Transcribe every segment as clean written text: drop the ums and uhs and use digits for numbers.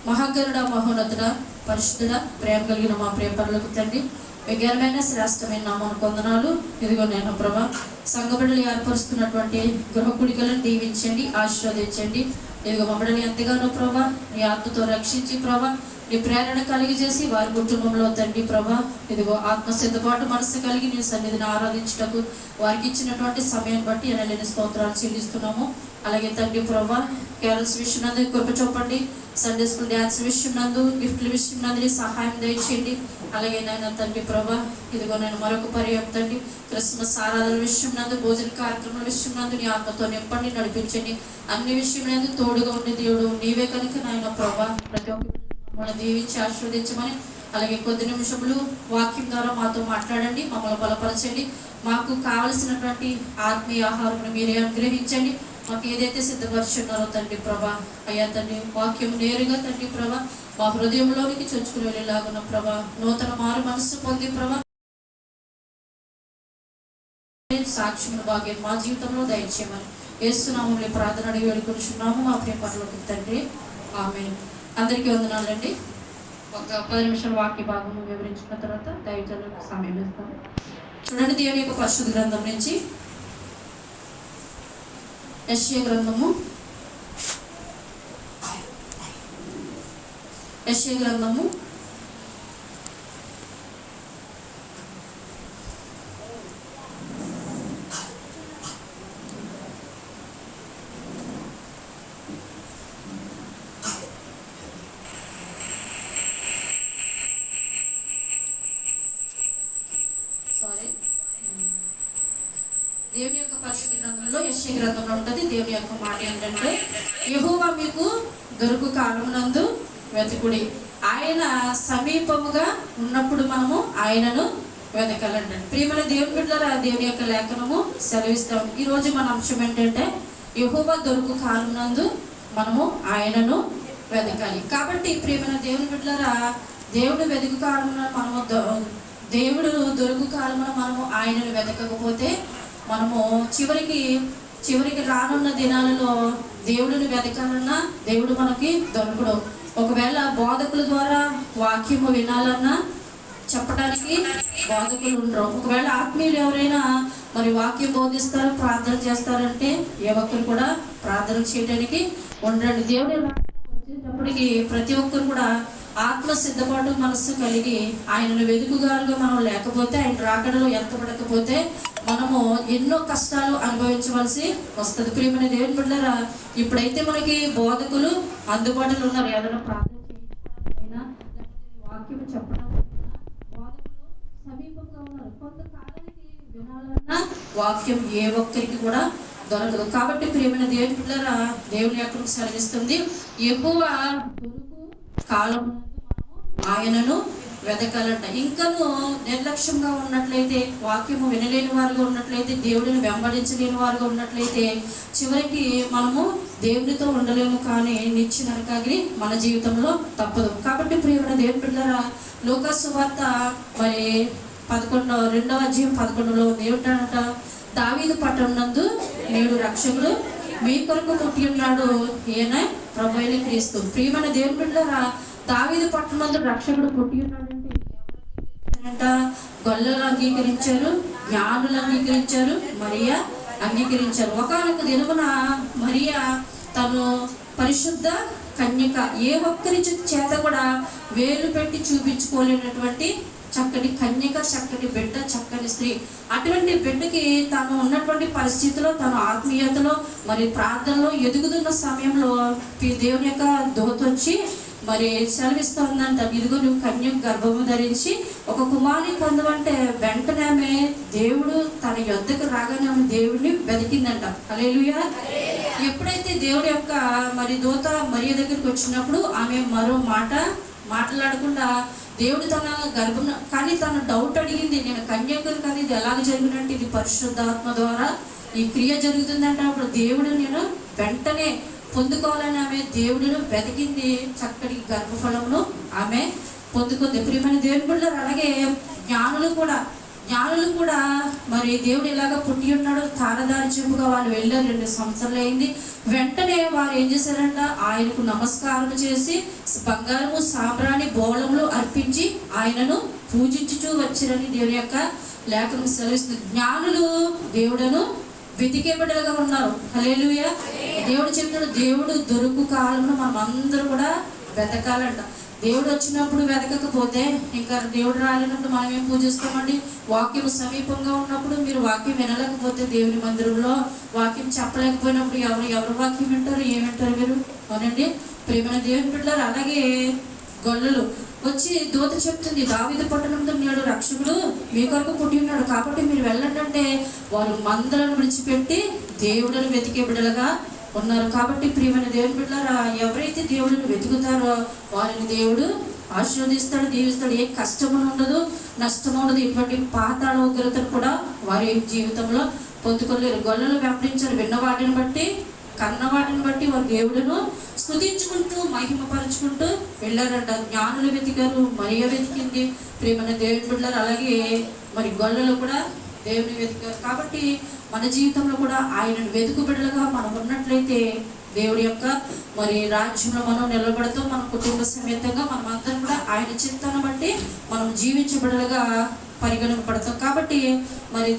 మహాగరుడ, మహోన్నతుడ, పరిశుద్ధుడ, ప్రేమ కలిగిన మా ప్రియ పరలోక తండ్రి, విజ్ఞానమైన శ్రేష్టమైన నామమున వందనాలు. ఇదిగో నేను ప్రభా సంఘ బిడ్డలు ఏర్పరుస్తున్నటువంటి గృహ కుడికలను దీవించండి, ఆశీర్వదించండి. ఇదిగో మమ్మల్ని ఎంతగానో ప్రభా నీ ఆత్మతో రక్షించి ప్రభా నీ ప్రేరణ కలిగజేసి వారి కుటుంబంలో తండ్రి ప్రభా ఇదిగో ఆత్మ సిద్ధపాటు మనసు కలిగి నీ సన్నిధిని ఆరాధించుటకు వారికి ఇచ్చినటువంటి సమయం బట్టి ఎనలేని స్తోత్రాలు చెల్లిస్తున్నాము. అలాగే తండ్రి ప్రభా క్యారల్స్ విషయం నందు కృప చూపండి, సండే స్కూల్ డ్యాన్స్ విషయం నందు, గిఫ్ట్ల విషయం నందు సహాయం దయచేయండి. అలాగే నాయన తండ్రి ప్రభా ఇదిగో నేను మరొక పర్యాయం తండ్రి క్రిస్మస్ ఆరాధన విషయం నందు, భోజన కార్యక్రమాల విషయం నందు నీ ఆత్మతో నింపండి, నడిపించండి. అన్ని విషయం నందు తోడుగా ఉండే దేవుడు నీవే కనుక నాయన ప్రభా ప్రతి ఒక్క మనం దీవించి ఆశీర్వదించమని, అలాగే కొద్ది నిమిషములు వాక్యం ద్వారా మాతో మాట్లాడండి, మమ్మల్ని బలపరచండి. మాకు కావలసినటువంటి ఆత్మీయ ఆహారం మీరే అనుగ్రహించండి. మాకు ఏదైతే సిద్ధపరుచున్నారో తండ్రి ప్రభా అయ్యా తండ్రి వాక్యం నేరుగా తండ్రి ప్రభా మా హృదయంలోనికి చొచ్చుకుని వెళ్ళేలాగున్న ప్రభా నూతన మారు మనస్సు పొంది ప్రభా సాక్ష్యం భాగ్యం మా జీవితంలో దయచేయమని యేసునామములో ప్రార్థన అడిగి వేడుకొనుచున్నాము మా ప్రియ పరలోక తండ్రి, ఆమేన్. అందరికీ వందనాలండి. ఒక 10 నిమిషాల వాక్య భాగం వివరించిన తర్వాత దైవజనులకు సమయం ఇస్తాము. చూడండి, దేవుని యొక్క పరిశుద్ధ గ్రంథం నుంచి యెషయా గ్రంథము దేవుని యొక్క పరిశుద్ధ గ్రంథంలో యెషయా గ్రంథంలో ఉంటుంది. దేవుని యొక్క మాట ఏంటంటే, యెహోవా మీకు దొరుకు కాలమునందు వెతుకుడి, ఆయన సమీపముగా ఉన్నప్పుడు మనము ఆయనను వెతకాలండి. ప్రియమైన దేవుని బిడ్డలారా, దేవుని యొక్క లేఖనము సెలవిస్తాం. ఈరోజు మన అంశం ఏంటంటే, యెహోవా దొరుకు కాలమునందు మనము ఆయనను వెతకాలి. కాబట్టి ప్రియమైన దేవుని బిడ్డలారా, దేవుడు వెతుకు కాలమున మనము దేవుడు దొరుకు కాలమున మనము ఆయనను వెతకకపోతే మనము చివరికి రానున్న దినాలలో దేవుడిని వెతకాలన్నా దేవుడు మనకి దొరకడు. ఒకవేళ బోధకుల ద్వారా వాక్యము వినాలన్నా చెప్పడానికి బోధకులు ఉండరు. ఒకవేళ ఆత్మీయులు ఎవరైనా మరి వాక్యం బోధిస్తారు, ప్రార్థన చేస్తారంటే ఏ ఒక్కరు కూడా ప్రార్థన చేయడానికి ఉండరండి. దేవుడు వచ్చేటప్పటికి ప్రతి ఒక్కరు కూడా ఆత్మ సిద్ధపాటు మనస్సు కలిగి ఆయనను వెతుకుగారుగా మనం లేకపోతే, ఆయన రాకడలో ఎంతపడకపోతే మనము ఎన్నో కష్టాలు అనుభవించవలసి వస్తుంది. ప్రియమైన దేవుని బిడ్డలారా, ఇప్పుడైతే మనకి బోధకులు అందుబాటులో ఉన్నారు. ఏదైనా ప్రార్థన చేయడానికి వాక్యం చెప్పడానికి బోధకులు సమీపంగా ఉన్నారు. కొంతకాలానికి వినాలన్నా వాక్యం ఏ ఒక్కరికి కూడా దొరకదు. కాబట్టి ప్రియమైన దేవుని బిడ్డలారా, దేవుని యొక్క సెలవిస్తుంది, యెహోవా దొరుకు కాలం ఆయనను వెతకాలంట. ఇంకను నిర్లక్ష్యంగా ఉన్నట్లయితే, వాక్యము వినలేని వారుగా ఉన్నట్లయితే, దేవుడిని వెంబడించలేని వారుగా ఉన్నట్లయితే చివరికి మనము దేవుడితో ఉండలేము. కానీ నిత్య నరకాగ్ని మన జీవితంలో తప్పదు. కాబట్టి ప్రియమైన దేవుని బిడ్డలారా, లూకా సువార్త మరి 2వ అధ్యాయం 11లో ఏమిటంట, దావీదు పట్టణం నందు నేడు రక్షకుడు మీ కొరకు పుట్టి ఉన్నాడు, ఈయన ప్రభువైన క్రీస్తు. ప్రియమైన దేవుని బిడ్డలారా, దావీదు పట్టణంలో రక్షకుడు పుట్టి ఉన్నాడంటే గొల్లలు అంగీకరించారు, జ్ఞానులు అంగీకరించారు, మరియా అంగీకరించారు. ఒకానొక దినమున మరియా తను పరిశుద్ధ కన్యక, ఏ ఒక్కరి చేత కూడా వేలు పెట్టి చూపించుకోలేనటువంటి చక్కటి కన్యక, చక్కటి బిడ్డ, చక్కటి స్త్రీ. అటువంటి బిడ్డకి తను ఉన్నటువంటి పరిస్థితిలో, తను ఆత్మీయతలో మరి ప్రార్థనలో ఎదుగుతున్న సమయంలో దేవుని యొక్క దూత వచ్చి మరి సెలవిస్తుందంట, ఇదిగో నువ్వు కన్యకు గర్భము ధరించి ఒక కుమారుని పొందవంటే వెంటనే ఆమె దేవుడు తన యొద్దకు రాగానే ఆమె దేవుడిని వెతికిందంట. హల్లెలూయా. ఎప్పుడైతే దేవుడి యొక్క మరి దూత మరియ దగ్గరికి వచ్చినప్పుడు ఆమె మరో మాట్లాడకుండా దేవుడు తన గర్భం, కానీ తన డౌట్ అడిగింది, నేను కన్యకులు కదా, ఇది ఎలాగ జరిగినట్టు, ఇది పరిశుద్ధాత్మ ద్వారా ఈ క్రియ జరుగుతుందంటే అప్పుడు దేవుడు నేను వెంటనే పొందుకోవాలని ఆమె దేవుడిని వెతికింది. చక్కటి గర్భఫలమును ఆమె పొందుకుంది. ప్రియమైన దేవుని బిడ్డలారా, అలాగే జ్ఞానులు కూడా మరి దేవుడు ఇలాగ పుట్టి ఉన్నాడు తారదారి చెప్పుగా వాళ్ళు వెళ్ళారు. 2 సంవత్సరాలు అయింది. వెంటనే వారు ఏం చేశారంట, ఆయనకు నమస్కారం చేసి బంగారము సాంబ్రాణి బోళములు అర్పించి ఆయనను పూజించుచూ వచ్చిరని దేవుని యొక్క లేఖనం సెలవిస్తుంది. జ్ఞానులు దేవుడను వెతికే బిడ్డలుగా ఉన్నారు. హల్లెలూయా. దేవుడు చెప్తున్నాడు, దేవుడు దొరుకు కాలంలో మనం అందరూ కూడా వెతకాలంట. దేవుడు వచ్చినప్పుడు వెతకకపోతే ఇంకా దేవుడు రాలేనప్పుడు మనం ఏం పూజిస్తామండి? వాక్యం సమీపంగా ఉన్నప్పుడు మీరు వాక్యం వినలేకపోతే, దేవుని మందిరంలో వాక్యం చెప్పలేకపోయినప్పుడు ఎవరు వాక్యం వింటారు? ఏమింటారు మీరు? అవునండి ప్రియమైన దేవుని బిడ్డలారా. అలాగే గొల్లలు వచ్చి దూత చెప్తుంది, దావీదు పట్టణంతో నేడు రక్షకుడు మీ కొరకు పుట్టి ఉన్నాడు కాబట్టి మీరు వెళ్ళండి అంటే వారు మందలను విడిచిపెట్టి దేవుడును వెతికే బిడ్డలుగా ఉన్నారు. కాబట్టి ప్రియమైన దేవుని బిడ్డలారా, ఎవరైతే దేవుడిని వెతుకుతారో వారిని దేవుడు ఆశీర్వదిస్తాడు, దీవిస్తాడు. ఏ కష్టము ఉండదు, నష్టం ఉండదు. ఇటువంటి పాతాళ ఉగ్రతను కూడా వారి జీవితంలో పొందుకోలేరు. గొల్లలు వెంబడించారు, విన్న వాటిని బట్టి కన్న వాటిని బట్టి వారు దేవుడును స్తుతించుకుంటూ మహిమపరుచుకుంటూ వెళ్ళారంట. జ్ఞానులు వెతికారు, మరియ వెతికింది. ప్రియమైన దేవుని బిడ్డలారా, అలాగే మరి గొల్లలు కూడా దేవుని వెతికారు. కాబట్టి మన జీవితంలో కూడా ఆయనను వెతుకు బిడ్డలుగా మనం ఉన్నట్లయితే దేవుడి యొక్క మరి రాజ్యంలో మనం నిలబడతాం. మన కుటుంబ సమేతంగా మనం అందరం కూడా ఆయన చిత్తాన్ని బట్టి మనం జీవించబడలుగా పరిగణింపబడతాం. కాబట్టి మరి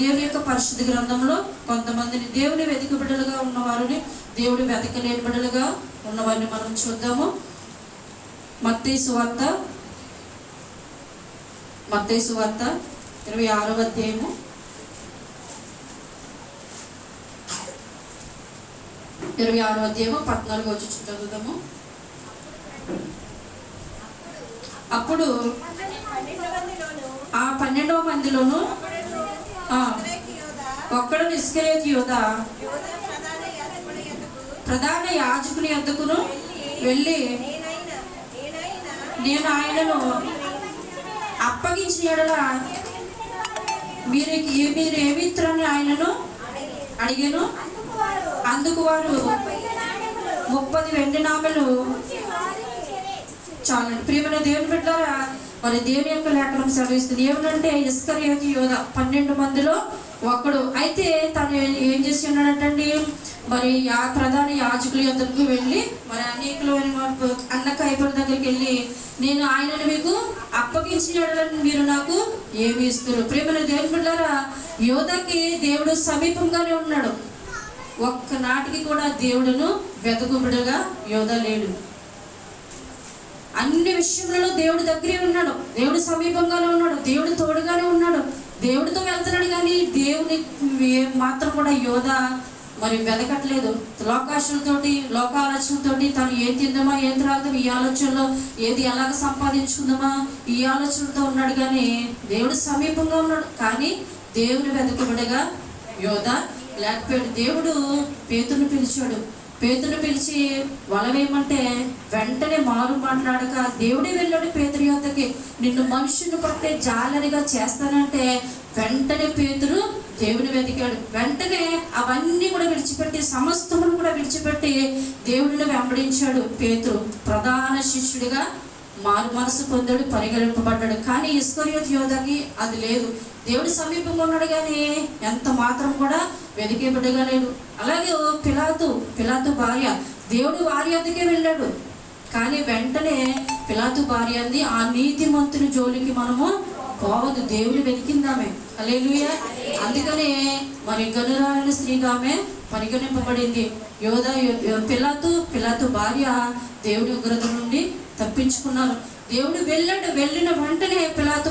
దేవుని యొక్క పరిశుద్ధ గ్రంథంలో కొంతమందిని దేవుని వెతికి బిడ్డలుగా ఉన్నవారిని, దేవుడు వెతకలేని బిడ్డలుగా ఉన్నవారిని మనం చూద్దాము. మత్తయి సువార్త 26వ అధ్యాయము 14వ వచనం చదువుదాము. అప్పుడు ఆ 12 మందిలోను ఒక్కడు ఇస్కరియోతు యూదా ప్రధాన యాజకుని యొద్దకును వెళ్ళి, నేను ఆయనను అప్పగించిన యెడల మీరు ఏమిత్రని ఆయనను అడిగాను. అందుకు వారు 30 వెండి నాణెలు చాలండి. ప్రియమైన దేవుని బిడ్డలారా, మరి దేవుని యొక్క లేఖనం సెలవిస్తుంది ఏమనంటే, ఇస్కరియోతు యూదా 12 మందిలో ఒకడు. అయితే తను ఏం చేసి ఉన్నాడంటండి, మరి ప్రధాన యాజకుల యొద్దకు వెళ్ళి మరి అనేకులైన అన్న కైపల దగ్గరికి వెళ్ళి, నేను ఆయనను మీకు అప్పగించిన మీరు నాకు ఏమి ఇస్తారు? ప్రియమైన దేవుని బిడ్డలారా, యోధాకి దేవుడు సమీపంగానే ఉన్నాడు. ఒక్కనాటికి కూడా దేవుడును వెతకుబడిగా యోధా లేడు. అన్ని విషయంలో దేవుడు దగ్గరే ఉన్నాడు, దేవుడు సమీపంగానే ఉన్నాడు, దేవుడు తోడుగానే ఉన్నాడు, దేవుడితో వెళ్తున్నాడు. కానీ దేవుని మాత్రం కూడా యోధా మరి వెతకట్లేదు. లోకాశలతోటి, లోకాలోచనతోటి తను ఏం తిందామా, ఏం త్రాగుదాం, ఈ ఆలోచనలో ఏది ఎలాగ సంపాదించుకుందామా, ఈ ఆలోచనతో ఉన్నాడు. కానీ దేవుడు సమీపంగా ఉన్నాడు, కానీ దేవుని వెతకబడిగా యోధా లేకపోయాడు. దేవుడు పేతురుని పిలిచాడు. పేతురుని పిలిచి వలవేయమంటే వెంటనే మారు మాట్లాడక దేవుడే వెళ్ళాడు పేతురు యొద్దకి. నిన్ను మనుషుని పట్టే జాలరిగా చేస్తానంటే వెంటనే పేతురు దేవుని వెతికాడు. వెంటనే అవన్నీ కూడా విడిచిపెట్టి, సమస్తమును కూడా విడిచిపెట్టి దేవుడిని వెంబడించాడు. పేతురు ప్రధాన శిష్యుడిగా మారు మనసు పొందాడు, పరిగణింపబడ్డాడు. కానీ ఇస్కరియోతు యోధాకి అది లేదు. దేవుడి సమీపంగా ఉన్నాడు కానీ ఎంత మాత్రం కూడా వెతికే బిడ్డగా లేడు. అలాగే పిలాతు భార్య, దేవుడు వారి వద్దకే వెళ్ళాడు. కానీ వెంటనే పిలాతు భార్య అంది, ఆ నీతిమంతుని జోలికి మనము పోవద్దు, దేవుని వెతికిందామే. హల్లెలూయా. అందుకనే మరి గనురాలిన స్త్రీగా ఆమె పరిగణింపబడింది. పిలాతు భార్య దేవుడి ఉగ్రత నుండి తప్పించుకున్నారు. దేవుడు వెళ్ళిన వెంటనే పిలాతు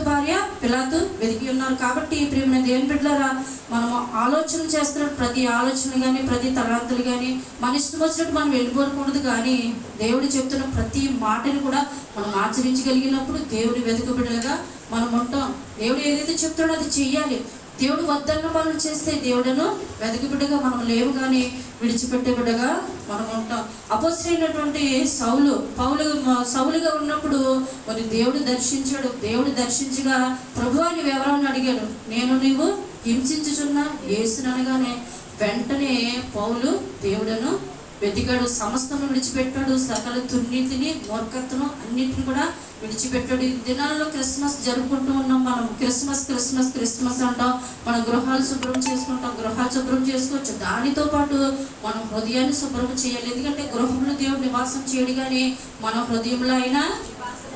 వెతికి ఉన్నారు. కాబట్టి ప్రియమైన దేవుని బిడ్డలారా, మనం ఆలోచన చేస్తున్న ప్రతి ఆలోచన కానీ, ప్రతి తలాంతులు కానీ మన ఇష్టం వచ్చినట్టు మనం వెళ్ళిపోకూడదు. కానీ దేవుడు చెప్తున్న ప్రతి మాటని కూడా మనం ఆచరించగలిగినప్పుడు దేవుడి వెతుకు బిడ్డలుగా మనం ఉంటాం. దేవుడు ఏదైతే చెప్తున్నాడో అది చెయ్యాలి. దేవుడు వద్దన్న పనులు చేస్తే దేవుడును వెతికి బిడ్డగా మనం లేవు, కానీ విడిచిపెట్టే బిడ్డగా మనం ఉంటాం. అపోస్తలుడైనటువంటి సౌలుగా ఉన్నప్పుడు మరి దేవుడు దర్శించాడు. దేవుడు దర్శించగా, ప్రభువా నీవు ఎవరని అడిగాడు. నేను నీవు హింసించుచున్న యేసుననగానే వెంటనే పౌలు దేవుడును వెతికాడు, సమస్తము విడిచిపెట్టాడు, సకల దుర్నీతిని, మూర్ఖతను అన్నిటిని కూడా విడిచిపెట్టాడు. ఈ దినాల్లో క్రిస్మస్ జరుపుకుంటూ ఉన్నాం. మనం క్రిస్మస్ క్రిస్మస్ క్రిస్మస్ అంటాం. మన గృహాలు శుభ్రం చేసుకుంటాం, గృహాలు శుభ్రం చేసుకోవచ్చు. దానితో పాటు మనం హృదయాన్ని శుభ్రం చేయాలి. ఎందుకంటే గృహంలో దేవుడు నివాసం చేయడు, కానీ మన హృదయంలో అయినా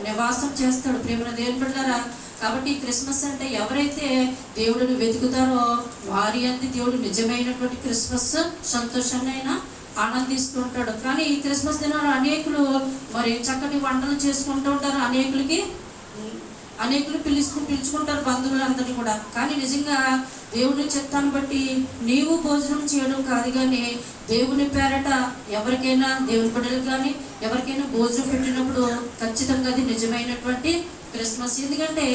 నివాసం చేస్తాడు. ప్రేమ దేవుని బిడ్డలారా, కాబట్టి క్రిస్మస్ అంటే ఎవరైతే దేవుడిని వెతుకుతారో వారి అంది దేవుడు నిజమైనటువంటి క్రిస్మస్ సంతోషాన్ని అయినా ఆనందిస్తూ ఉంటాడు. కానీ ఈ క్రిస్మస్ దినాలు అనేకులు మరి చక్కటి వంటలు చేసుకుంటూ ఉంటారు. అనేకులు పిలుచుకుంటారు బంధువులందరినీ కూడా. కానీ నిజంగా దేవుని చిత్తాన్ని బట్టి నీవు భోజనం చేయడం కాదు, కానీ దేవుని పేరట ఎవరికైనా, దేవుని బిడ్డలకు కానీ ఎవరికైనా భోజనం పెట్టినప్పుడు ఖచ్చితంగా అది నిజమైనటువంటి క్రిస్మస్. ఎందుకంటే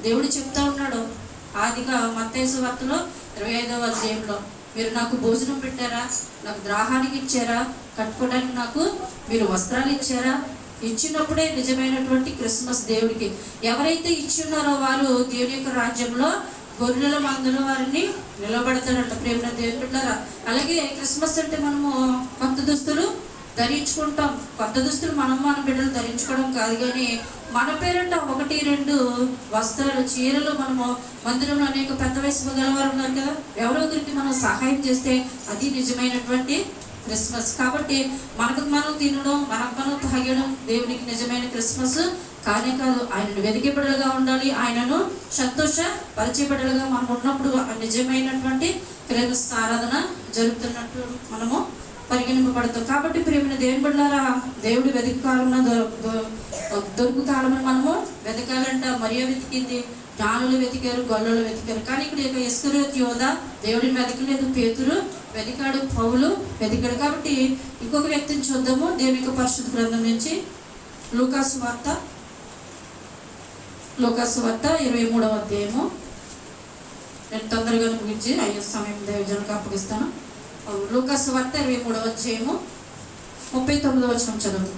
దేవుడు చెప్తా ఉన్నాడు ఆదిగా మత్తయి సువార్తలో 25వ అధ్యాయంలో, మీరు నాకు భోజనం పెట్టారా, నాకు దాహానికి ఇచ్చారా, కట్టుకోవడానికి నాకు మీరు వస్త్రాలు ఇచ్చారా, ఇచ్చినప్పుడే నిజమైనటువంటి క్రిస్మస్ దేవుడికి. ఎవరైతే ఇచ్చున్నారో వారు దేవుని యొక్క రాజ్యంలో గొర్రెల మందుల వారిని నిలబడతాడంట. ప్రేమ దేవుని బిడ్డలారా, అలాగే క్రిస్మస్ అంటే మనము కొత్త దుస్తులు ధరించుకుంటాం. కొత్త దుస్తులు మన బిడ్డలు ధరించుకోవడం కాదు, కానీ మన పేరంట 1-2 వస్త్రాలు, చీరలు మనము మందిరంలో అనేక పెద్ద వయసు గలవారు ఉన్నారు కదా, ఎవరో ఒకరికి మనం సహాయం చేస్తే అది నిజమైనటువంటి క్రిస్మస్. కాబట్టి మనకు మనం తినడం, మనకు మనం తాగడం దేవునికి నిజమైన క్రిస్మస్ కానే కాదు. ఆయనను వెతికే బిడ్డలుగా ఉండాలి, ఆయనను సంతోషపరిచే బిడ్డలుగా మనం ఉన్నప్పుడు నిజమైనటువంటి క్రిస్మస్ ఆరాధన జరుగుతున్నట్టు మనము పరిగణింపబడతాం. కాబట్టి ప్రేమైన దేవుని బిడ్డలారా, దేవుడు వెతికి కాలంలో దొరుకు కాలంలో మనము వెతకాలంట. మరియ వెతికింది, జ్ఞానులు వెతికారు, గొల్లలు వెతికారు. కానీ ఇక్కడ ఇస్కరియోతు యోధ దేవుడిని వెతకలేదు, పేతురు వెతికాడు, పౌలు వెతికాడు. కాబట్టి ఇంకొక వ్యక్తిని చూద్దాము దేవుని యొక్క పరిశుద్ధ గ్రంథం నుంచి. లూకాసు వార్త 23వ అధ్యాయము. నేను తొందరగా ముగించి అయ్యే సమయం దైవజనులకు అప్పగిస్తాను. లూకాసు వార్త 23వ అధ్యాయము 39వ వచనం చదువు.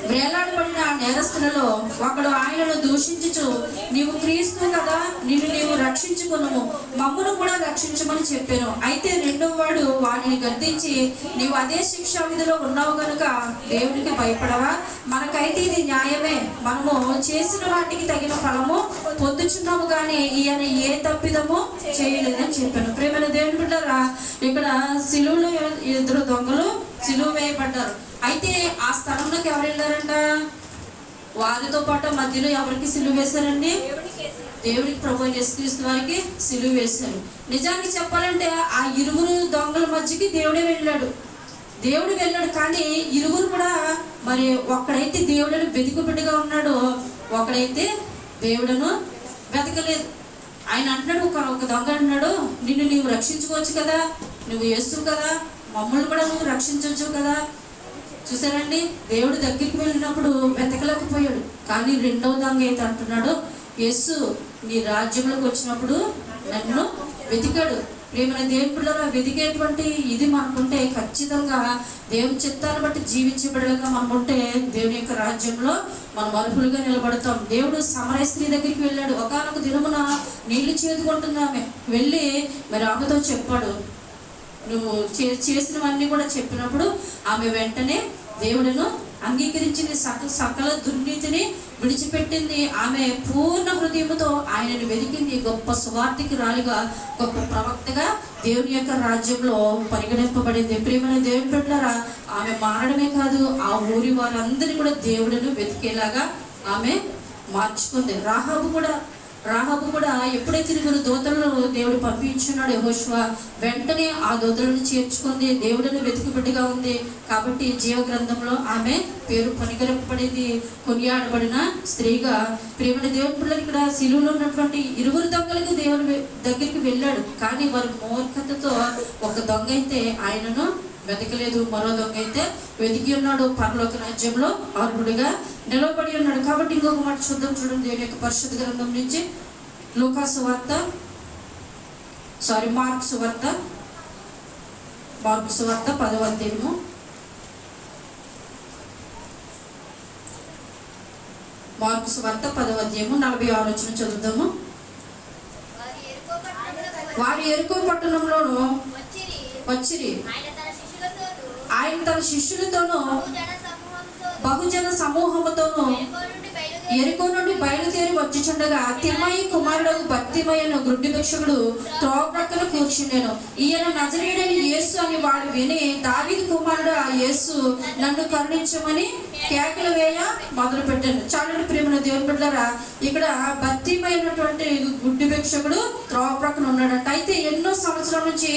వేలాడబడిన నేరస్తులలో ఒకడు ఆయనను దూషించుచు, నీవు క్రీస్తు కదా, నీవు రక్షించుకున్నాము, మమ్మను కూడా రక్షించమని చెప్పాను. అయితే రెండవ వాడు వాడిని గద్దించి, నీవు అదే శిక్షా విధిలో ఉన్నావు కనుక దేవునికి భయపడవా? మనకైతే ఇది న్యాయమే, మనము చేసిన వాటికి తగిన ఫలము పొందుచున్నాము, కానీ ఈయన ఏ తప్పిదము చేయలేదని చెప్పాను. ప్రేమైన దేవుని బిడ్డలారా, ఇక్కడ సిలువలో 2 దొంగలు సిలువ వేయబడ్డారు. అయితే ఆ స్థలంలోకి ఎవరు వెళ్ళారంట? వారితో పాటు మధ్యలో ఎవరికి సిలువ వేశారండి? దేవుడికి, ప్రభు యేసుక్రీస్తు వారికి సిలువ వేశారు. నిజానికి చెప్పాలంటే ఆ 2 దొంగల మధ్యకి దేవుడు వెళ్ళాడు. కానీ 2 కూడా మరి ఒక్కడైతే దేవుడిని వెతుకుబిడ్డగా ఉన్నాడు, ఒకడైతే దేవుడును వెతకలేదు. ఆయన అంటున్నాడు, ఒక దొంగ అంటున్నాడు, నిన్ను నీవు రక్షించుకోవచ్చు కదా, నువ్వు యేసు కదా, మమ్మల్ని కూడా నువ్వు రక్షించవచ్చు కదా. చూసారండి, దేవుడు దగ్గరికి వెళ్ళినప్పుడు వెతకలేకపోయాడు. కానీ రెండవ దొంగ అయితే అంటున్నాడు, యేసు నీ రాజ్యంలోకి వచ్చినప్పుడు నన్ను వెతికాడు. ప్రేమైన దేవుని పిల్లలు వెతికేటువంటి ఇది మనకుంటే ఖచ్చితంగా దేవుని చిత్తాన్ని బట్టి జీవించబడేలాగా మనం ఉంటే దేవుని యొక్క రాజ్యంలో మనం అర్హులుగా నిలబడతాం. దేవుడు సమరయ స్త్రీ దగ్గరికి వెళ్ళాడు. ఒకానొక దినమున నీళ్లు చేదుకుంటుంది ఆమె. వెళ్ళి మరి ఆమెతో చెప్పాడు, నువ్వు చేసినవన్నీ కూడా చెప్పినప్పుడు ఆమె వెంటనే దేవుడును అంగీకరించింది, సకల దుర్నీతిని విడిచిపెట్టింది. ఆమె పూర్ణ హృదయంతో ఆయనను వెతికింది. గొప్ప సువార్తికి రాలిగా, గొప్ప ప్రవక్తగా దేవుని యొక్క రాజ్యంలో పరిగణింపబడింది. ప్రియమైన దేవుని బిడ్డలారా, ఆమె మారడమే కాదు, ఆ ఊరి వారందరినీ కూడా దేవుడును వెతికేలాగా ఆమె మార్చుకుంది. రాహాబు కూడా ఎప్పుడైతే 2 దూతలను దేవుడు పంపించున్నాడు యెహోషువ, వెంటనే ఆ దూతలను చేర్చుకుంది, దేవుడిని వెతుకుబడిగా ఉంది. కాబట్టి జీవ గ్రంథంలో ఆమె పేరు పనిగరపబడింది, కొనియాడబడిన స్త్రీగా. ప్రేమని దేవుని పిల్లలు ఇక్కడ సిలువలో ఉన్నటువంటి 2 దొంగలకు దేవుని దగ్గరికి వెళ్ళాడు. కానీ వారి మూర్ఖతతో ఒక దొంగ అయితే ఆయనను వెతకలేదు, మరో దొంగ అయితే వెతికి ఉన్నాడు, పరలోక రాజ్యంలో అర్హుడిగా నిలబడి ఉన్నాడు. కాబట్టి ఇంకొక మాట చూద్దాం, చూడండి దేవుని యొక్క పరిశుద్ధ గ్రంథం నుంచి. మార్కు సువార్త 10వ అధ్యాయము 46వ వచనం చదువుదాము. వారు యెరికో పట్టణంలోను వచ్చిరి. ఆయన తన శిష్యులతోనూ బహుజన సమూహముతోనూ ఎరికో నుండి బయలుదేరి వచ్చుచుండగా తిమ్మయి కుమారుడు భర్తిమయ్యను గుడ్డి భిక్షకుడు త్రోవ ప్రక్కన కూర్చుండెను. ఈయన నజరేయుడైన యేసు అని వాడు విని, దావీదు కుమారుడు ఆ యేసు, నన్ను కరుణించమని కేకలు వేయ మొదలు పెట్టాను. చాలండి ప్రియమైన దేవుని బిడ్డలారా, ఇక్కడ భర్తిమైనటువంటి గుడ్డి భిక్షకుడు త్రోవ ప్రక్కన ఉన్నాడంట. అయితే ఎన్నో సంవత్సరాల నుంచి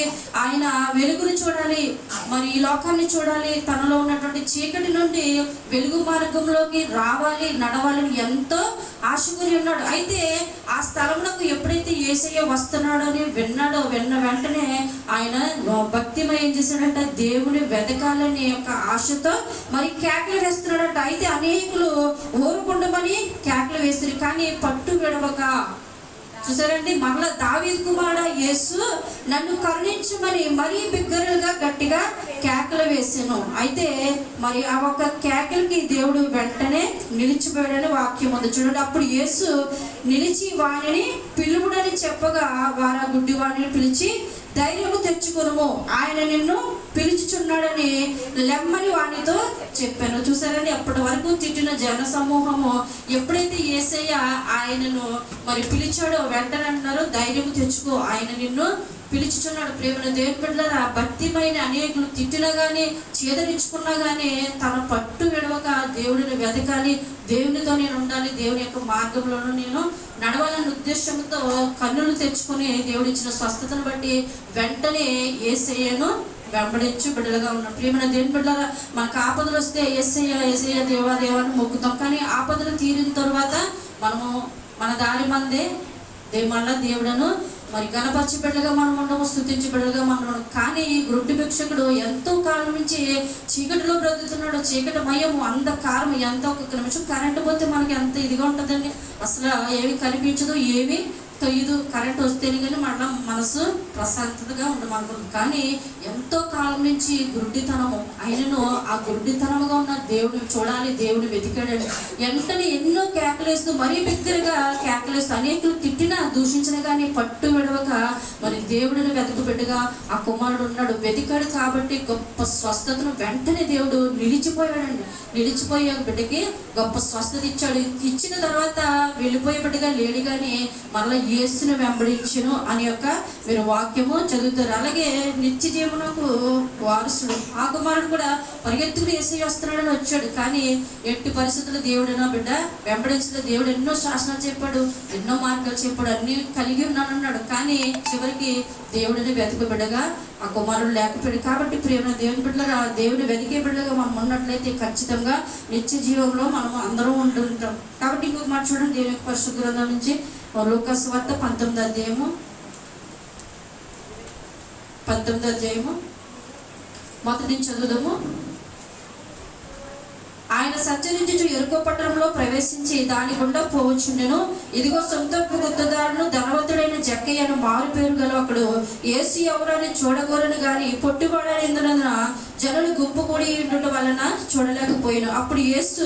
ఆయన వెలుగును చూడాలి, మరి ఈ లోకాన్ని చూడాలి, తనలో ఉన్నటువంటి చీకటి నుండి వెలుగు మార్గంలోకి రావాలి, నడవాలని ఎంతో ఆశకుని ఉన్నాడు. అయితే ఆ స్థలంలోకి ఎప్పుడైతే యేసయ్య వస్తున్నాడో అని విన్న వెంటనే ఆయన భక్తిమై ఏం చేశాడంటే దేవుని వెతకాలని యొక్క ఆశతో మరి కేకలు వేస్తున్నాడంట. అయితే అనేకులు ఊరుకుండమని కేకలు వేస్తారు, కానీ పట్టు విడవక. చూసారండి, మరలా దావీదు కుమారుడు యేసు, నన్ను కరుణించమని మరీ బిగ్గరగా గట్టిగా కేకలు వేసాను. అయితే మరి ఆ ఒక్క కేకలకి దేవుడు వెంటనే నిలిచిపోయాడని వాక్యం ఉంది చూడండి. అప్పుడు యేసు నిలిచి వాణిని పిలువుడని చెప్పగా వారు గుడ్డి వాణిని పిలిచి, ధైర్యము తెచ్చుకొనుము, ఆయన నిన్ను పిలుచుచున్నాడని లెమ్మని వానితో చెప్పాను. చూసారండి, అప్పటి వరకు తిట్టిన జన సమూహము ఎప్పుడైతే యేసయ్య ఆయనను మరి పిలిచాడో వెంటనే అంటున్నారు, ధైర్యము తెచ్చుకో, ఆయన నిన్ను పిలుచుచున్నాడు. ప్రేమను దేవుని బిడ్డలారా, భక్తిమైన అనేకులు తిట్టినా కానీ చేదరించుకున్నా కానీ తన పట్టు విడవక దేవుడిని వెతకాలి, దేవునితో నేను ఉండాలి, దేవుని యొక్క మార్గంలోనూ నేను నడవాలన్న ఉద్దేశంతో కన్నులు తెచ్చుకొని దేవుడు ఇచ్చిన స్వస్థతను బట్టి వెంటనే యేసయ్యను వెంబడించు బిడ్డలుగా ఉన్నాం. ప్రియమైన దేవుని బిడ్డలారా, మనకు ఆపదలు వస్తే యేసయ్య దేవా దేవాన్ని మొక్కుతాం, కానీ ఆపదలు తీరిన తర్వాత మనము మన దారి మందే మళ్ళా దేవుడను మరి గణపరిచి బిడ్డలుగా మనం ఉండము, స్తుతించి బిడ్డలుగా మనం ఉండము. కానీ ఈ గుడ్డి భిక్షకుడు ఎంతో కాలం నుంచి చీకటిలో బ్రతుకుతున్నాడు. చీకటి మయము, అంధకారం. ఎంత ఒక్క నిమిషం కరెంటు పోతే మనకి ఎంత ఇదిగా ఉంటుందండి, అసలు ఏమి కనిపించదు, ఏమి తొయ్యదు. కరెంట్ వస్తేనే కానీ మన మనసు ప్రశాంతతగా ఉండమనుకుంది. కానీ ఎంతో కాలం నుంచి గుడ్డితనము, ఆయనను ఆ గుడ్డితనముగా ఉన్న దేవుడిని చూడాలి, దేవుని వెతికాడండి. వెంటనే ఎన్నో కేకలేస్తూ మరీ బిగ్గరగా కేకలేస్తూ అనేకులు తిట్టినా దూషించిన కానీ పట్టు విడవక మరి దేవుడిని వెతకు బిడ్డగా ఆ కుమారుడు ఉన్నాడు. వెతికాడు కాబట్టి గొప్ప స్వస్థతను వెంటనే దేవుడు నిలిచిపోయాడండి. నిలిచిపోయే బిడ్డకి గొప్ప స్వస్థత ఇచ్చాడు. ఇచ్చిన తర్వాత వెళ్ళిపోయే బిడ్డగా లేడు, కానీ మరలా యేసును వెంబడించును అని యొక్క మీరు వాక్యము చదువుతారు. అలాగే నిత్య జీవనకు వారసుడు ఆ కుమారుడు కూడా పరిగెత్తుకుని యేసయ్య వస్తున్నాడని వచ్చాడు, కానీ ఎట్టి పరిస్థితుల్లో దేవుడినో బిడ్డ వెంబడించిన దేవుడు ఎన్నో శాసనాలు చెప్పాడు, ఎన్నో మార్గాలు చెప్పాడు, అన్ని కలిగి ఉన్నానన్నాడు. కానీ చివరికి దేవుడిని వెతుకు బిడ్డగా ఆ కుమారుడు లేకపోయాడు. కాబట్టి ప్రియమైన దేవుని బిడ్డగా దేవుని వెతికే బిడ్డగా మనం ఉన్నట్లయితే ఖచ్చితంగా నిత్య జీవంలో మనం అందరం ఉంటుంటాం. కాబట్టి ఇంకొక మాట చూడండి, దేవుని యొక్క పరిశుద్ధ గ్రంథం నుంచి లూకాసు వార్త 19వ అధ్యాయము మొదటి నుంచి చదువుదాము. ఆయన సంచరించుచు యెరికో పట్టణంలో ప్రవేశించి దాని గుండా పోవచ్చుండెను. ఇదిగో సొంత గుత్తదారును ధనవంతుడైన జక్కయ్యను మారు పేరు గల ఒకడు యేసు ఎవరని చూడగోరని గాని పొట్టివాడైనందున జనులు గుంపు కూడి ఉండటం వలన చూడలేకపోయాను. అప్పుడు యేసు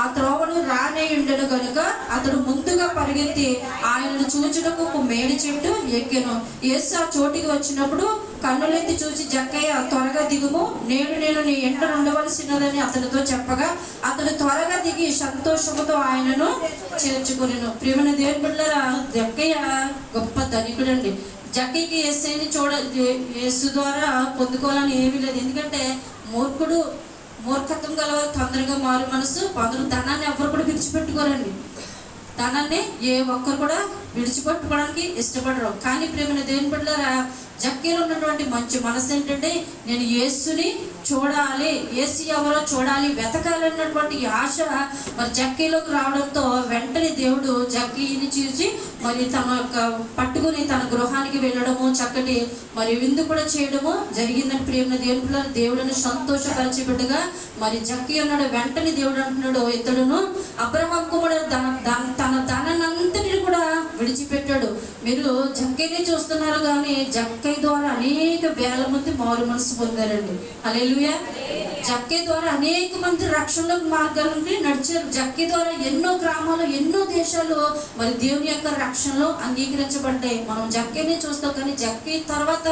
ఆ త్రోవను రానేయుండెను గనుక అతడు ముందుగా పరిగెత్తి ఆయనను చూచుటకు ఒక మేడి చెట్టు ఎక్కెను. యేసు ఆ చోటికి వచ్చినప్పుడు కన్నులెత్తి చూసి, జక్కయ్య త్వరగా దిగుము, నేను నీ ఎంట ఉండవలసినదని అతనితో చెప్పగా అతడు త్వరగా దిగి సంతోషముతో ఆయనను చేర్చుకొనెను. ప్రియమైన దేవుని బిడ్డలారా, జక్కయ్య గొప్ప ధనికుడండి. జక్కయ్యకి యేసుని యేసు ద్వారా పొందుకోవాలని ఏమీ లేదు. ఎందుకంటే మూర్ఖత్వం గలవారు తొందరగా మారు మనసు పొందరు. ధనాన్ని ఎవరు కూడా విడిచిపెట్టుకోరండి. ధనాన్ని ఏ ఒక్కరు కూడా విడిచిపెట్టుకోవడానికి ఇష్టపడరు. కానీ ప్రియమైన దేవుని బిడ్డలారా, జక్కయ్యలో ఉన్నటువంటి మంచి మనసు ఏంటంటే నేను యేసుని చూడాలి, యేసు ఎవరో చూడాలి, వెతకాలన్నటువంటి ఆశ మరి జక్కయ్యలోకి రావడంతో వెంటనే దేవుడు జక్కయ్యని చూసి మరి తన యొక్క పట్టుకుని తన గృహానికి వెళ్ళడము, చక్కటి మరి విందు కూడా చేయడము జరిగిందని ప్రియమైన దేవుని పిల్లలు దేవుడిని సంతోషపరిచేబిడ్డగా మరి జక్కయ్య ఉన్నాడు. వెంటనే దేవుడు అంటున్నాడు, ఇతడును అబ్రహాము కుమారుడు తన ధనాన్నంతటిని కూడా విడిచిపెట్టాడు. మీరు జక్కయ్యని చూస్తున్నారు కానీ జక్కయ్య ద్వారా అనేక వేల మంది మారు మనసు పొందారండి. హల్లెలూయా. జక్కయ్య ద్వారా అనేక మంది రక్షణలోకి మార్గాల నుండి నడిచారు. జక్కయ్య ద్వారా ఎన్నో గ్రామాలు, ఎన్నో దేశాలు మరి దేవుని యొక్క రక్షణలో అంగీకరించబడ్డాయి. మనం జక్కయ్యని చూస్తాం కానీ జక్కయ్య తర్వాత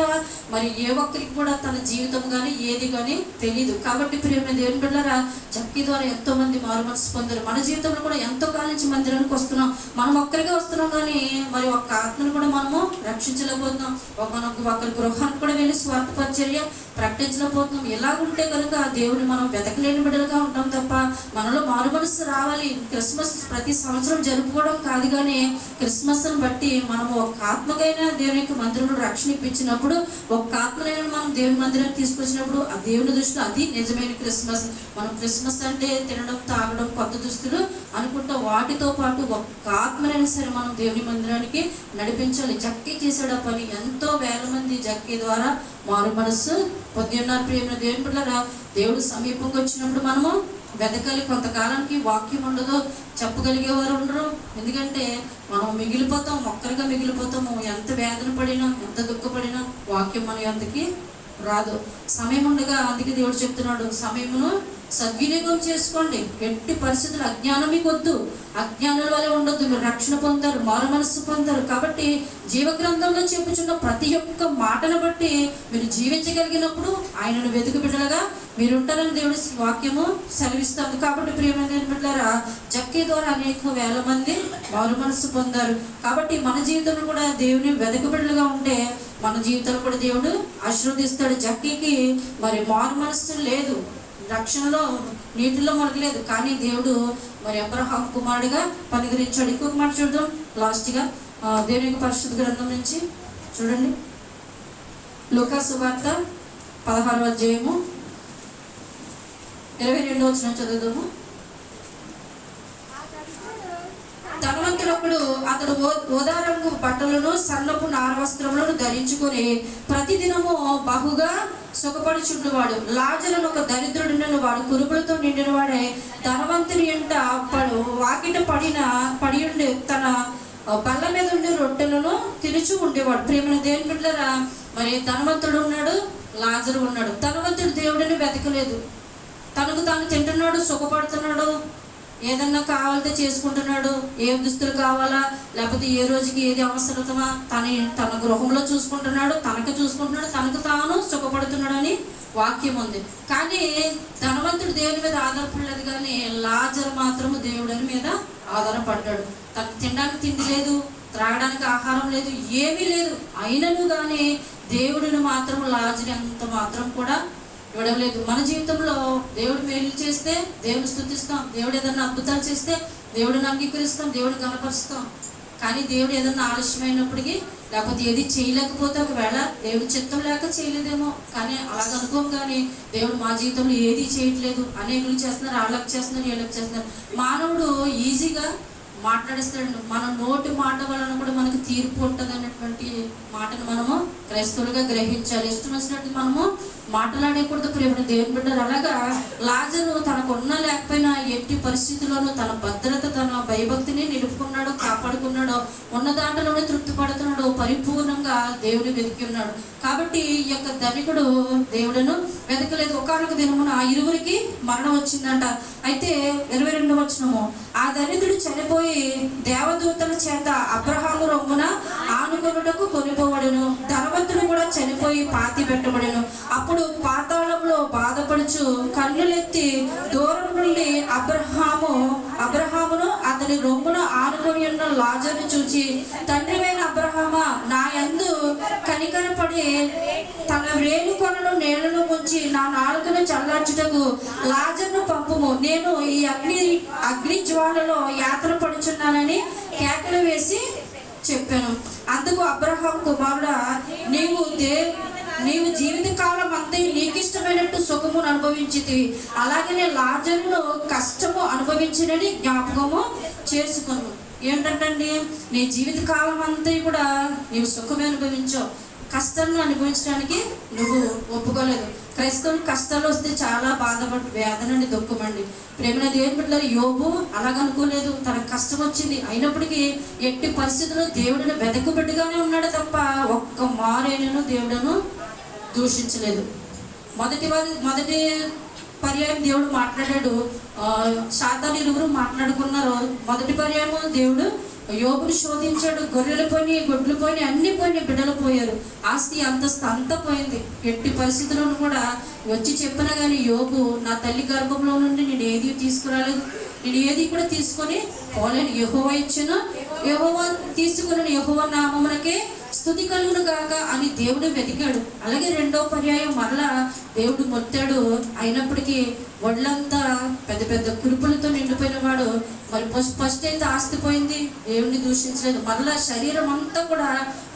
మరి ఏ ఒక్కరికి కూడా తన జీవితం కానీ ఏది కానీ తెలియదు. కాబట్టి ప్రియమైన దేవుని బిడ్డలారా, జక్కయ్య ద్వారా ఎంతో మంది మారు మనసు పొందారు. మన జీవితంలో కూడా ఎంతో కాలం నుంచి మందిరానికి వస్తున్నాం, మనం ఒక్కరిగా వస్తున్నాం కానీ మరి ఒక్క ఆత్మను కూడా మనము రక్షించలేకపోతున్నాం. ఒకరి గృహానికి కూడా వెళ్ళి స్వార్థ పరిచర్య ప్రకటించలేకపోతున్నాం. ఎలాగుంటే కనుక దేవుని మనం వెతకలేని బిడ్డలుగా ఉంటాం తప్ప మనలో మారు మనసు రావాలి. క్రిస్మస్ ప్రతి సంవత్సరం జరుపుకోవడం కాదు కానీ క్రిస్మస్ని బట్టి మనము ఒక ఆత్మకైనా దేవుని యొక్క మందిరంలో రక్షణ ఇప్పించినప్పుడు, ఒక ఆత్మనైనా మనం దేవుని మందిరాన్ని తీసుకొచ్చినప్పుడు ఆ దేవుని దృష్టిలో అది నిజమైన క్రిస్మస్. మనం క్రిస్మస్ అంటే తినడం, తాగడం, కొత్త దుస్తులు అనుకుంటా వాటితో పాటు ఒక్క ఆత్మనైనా సరే మనం దేవుని మందిరానికి నడిపించాలి. జక్కయ్య చేసాడు ఆ పని. ఎంతో వేల మంది జక్కయ్య ద్వారా మారు మనస్సు పొంది ఉన్నారు. ప్రియమైన దేవుని బిడ్డలారా, దేవుడు సమీపంగా వచ్చినప్పుడు మనము వెతకాలి. కొంతకాలానికి వాక్యం ఉండదు, చెప్పగలిగేవారు ఉండరు. ఎందుకంటే మనం మిగిలిపోతాం, ఒక్కరిగా మిగిలిపోతాము. ఎంత వేదన పడినా, ఎంత దుఃఖపడినా వాక్యం మన ఎంతకి రాదు. సమయం ఉండగా అందుకే దేవుడు చెప్తున్నాడు, సమయమును సద్వినియోగం చేసుకోండి. ఎట్టి పరిస్థితులు అజ్ఞానం మీకు వద్దు, అజ్ఞానుల వల్ల ఉండొద్దు. మీరు రక్షణ పొందారు, మారు మనస్సు పొందారు. కాబట్టి జీవగ్రంథంలో చెప్పుచున్న ప్రతి ఒక్క మాటను బట్టి మీరు జీవించగలిగినప్పుడు ఆయనను వెతుకు బిడ్డలుగా మీరు ఉంటారని దేవుడి వాక్యము సెలవిస్తుంది. కాబట్టి ప్రియమైన బిడ్డలారా, జక్కయ్య ద్వారా అనేక వేల మంది మారు మనస్సు పొందారు. కాబట్టి మన జీవితంలో కూడా దేవుని వెతుకు బిడ్డలుగా ఉంటే మన జీవితంలో కూడా దేవుడు ఆశీర్వదిస్తాడు. జక్కయ్యకి మరి మారు మనస్సు లేదు, రక్షణలో నీటిలో మునగలేదు, కానీ దేవుడు మరి అబ్రహాం కుమారుడిగా పరిగణించాడు. ఇంకొక మాట చూద్దాం లాస్ట్గా దేవుని యొక్క పరిశుద్ధ గ్రంథం నుంచి చూడండి. లూకా సువార్త 16వ అధ్యాయము 22వ వచనం చదువుదాము. ధనవంతుడొకడు అతడు ఓదారంగు బట్టలను, సన్నపు నారవస్త్రములను ధరించుకొని ప్రతిదినము బహుగా సుఖపడుచుండువాడు. లాజరును ఒక దరిద్రుడినను, వాడు కురుపులతో నిండిన వాడే ధనవంతుని ఎంట వాకిట పడి ఉండి తన బల్ల మీద ఉండే రొట్టెలను తినుచు ఉండేవాడు. ప్రేమను దేవుని బిడ్డలారా, మరి ధనవంతుడు ఉన్నాడు, లాజరు ఉన్నాడు. ధనవంతుడు దేవుడిని వెతకలేదు, తనకు తాను తింటున్నాడు, సుఖపడుతున్నాడు, ఏదన్నా కావాలంటే చేసుకుంటున్నాడు. ఏ దుస్తులు కావాలా, లేకపోతే ఏ రోజుకి ఏది అవసరమా తన గృహంలో చూసుకుంటున్నాడు, తనకు తాను సుఖపడుతున్నాడు అని వాక్యం ఉంది. కానీ ధనవంతుడు దేవుని మీద ఆధారపడలేదు, కానీ లాజరు మాత్రము దేవుడిని మీద ఆధారపడ్డాడు. తనకు తినడానికి తిండి లేదు, త్రాగడానికి ఆహారం లేదు, ఏమీ లేదు. అయినను కానీ దేవుడిని మాత్రం లాజరు అంత మాత్రం కూడా ఇవ్వడం. మన జీవితంలో దేవుడు మేలు చేస్తే దేవుని స్తుతిస్తాం, దేవుడు ఏదన్నా అద్భుతాలు చేస్తే దేవుడిని అంగీకరిస్తాం, దేవుడు కనపరుస్తాం. కానీ దేవుడు ఏదన్నా ఆలస్యమైనప్పటికీ, లేకపోతే ఏది చేయలేకపోతే, ఒకవేళ దేవుడి చిత్తం లేక చేయలేదేమో, కానీ అలాగ అనుకోం. కానీ దేవుడు మా జీవితంలో ఏది చేయట్లేదు, అనేకులు చేస్తున్నారు, వాళ్ళకి చేస్తున్నారు, వీళ్ళకి చేస్తున్నారు. మానవుడు ఈజీగా మాట్లాడిస్తాడు. మన నోటి మాట వలన కూడా మనకు తీర్పు ఉంటుంది అన్నటువంటి మాటను మనము క్రైస్తవులుగా గ్రహించాలి. ఇష్టం వచ్చినట్టు మనము మాట్లాడకూడదు. ప్రేమ దేవుని బిడ్డలు అలాగా లాజరు తనకున్న లేకపోయినా ఎట్టి పరిస్థితుల్లోనూ తన భద్రత, తన భయభక్తిని నిలుపుకున్నాడు, కాపాడుకున్నాడు. ఉన్న దాంట్లోనే తృప్తి పడుతున్నాడు, పరిపూర్ణంగా దేవుని వెతికి ఉన్నాడు. కాబట్టి ఈ యొక్క ధనికుడు దేవుడును వెతకలేదు. ఒకానొక దినమున ఆ ఇరువురికి మరణం వచ్చిందంట. అయితే 22వ వచనము, ఆ దరిద్రుడు చనిపోయి దేవదూతల చేత అబ్రహాము రొమ్మున ఆనుకొనుటకు కొనిపోవడును. ధనవంతుడు కూడా చనిపోయి పాతి పెట్టబడును. అప్పుడు పాతాళంలో బాధపడుచు కన్నులెత్తి దూరం నుండి అబ్రహామును అతని రొమ్మున ఆనుకొని ఉన్న లాజరును చూచి, తండ్రివైన అబ్రహామా, నా యందు కనికరపడి తన వేణుకొనను నీళ్లను ముంచి నా నాలుకను చల్లార్చుటకు లాజరును పంపుము. నేను ఈ అగ్ని జ్వాలలో యాత్ర పడుచున్నానని కేకలు వేసి చెప్పాను. అందుకు అబ్రహాం కుమారుడా, నీవు జీవిత కాలం అంతా నీకు ఇష్టమైనట్టు సుఖమును అనుభవించితివి, అలాగనే లాజరును కష్టము అనుభవించినని జ్ఞాపకము చేసుకును. ఏంటంటే నీ జీవిత కాలం అంతా కూడా నీవు సుఖమే అనుభవించావు, కష్టాలను అనుభవించడానికి నువ్వు ఒప్పుకోలేదు. క్రైస్తవులు కష్టాలు వస్తే చాలా బాధపడి వేదనండి, దుఃఖమండి. ప్రేమ దేవుని బిడ్డలారా, యోబు అలాగనుకోలేదు. తనకు కష్టం వచ్చింది, అయినప్పటికీ ఎట్టి పరిస్థితుల్లో దేవుడిని వెదకబిడ్డగానే ఉన్నాడు తప్ప ఒక్క మారైనను దేవుడును దూషించలేదు. మొదటి పర్యాయం దేవుడు మాట్లాడాడు. సాతాను ఇరువురు మాట్లాడుకున్నారు. మొదటి పర్యాయము దేవుడు యోబుని శోధించాడు. గొర్రెలు పోయి, గొడ్లు పోయి, అన్ని పోయి, బిడ్డలు పోయారు, ఆస్తి అంతస్తు అంతా పోయింది. ఎట్టి పరిస్థితులను కూడా వచ్చి చెప్పినా కానీ యోబు, నా తల్లి గర్భంలో నుండి నేను ఏది తీసుకురాలేదు, నేను ఏది కూడా తీసుకొని పోలేను, యెహోవా ఇచ్చాను, యెహోవా తీసుకుని యెహోవా నామమునకే స్తుతి కలుగును గాక అని దేవుడు వెతికాడు. అలాగే రెండో పర్యాయం మరలా దేవుడు మొత్తాడు. అయినప్పటికీ ఒళ్ళంతా పెద్ద పెద్ద కురుపులతో నిండిపోయిన వాడు. మరి ఫస్ట్ అయితే ఆస్తి పోయింది, దేవుడిని దూషించలేదు. మరలా శరీరం అంతా కూడా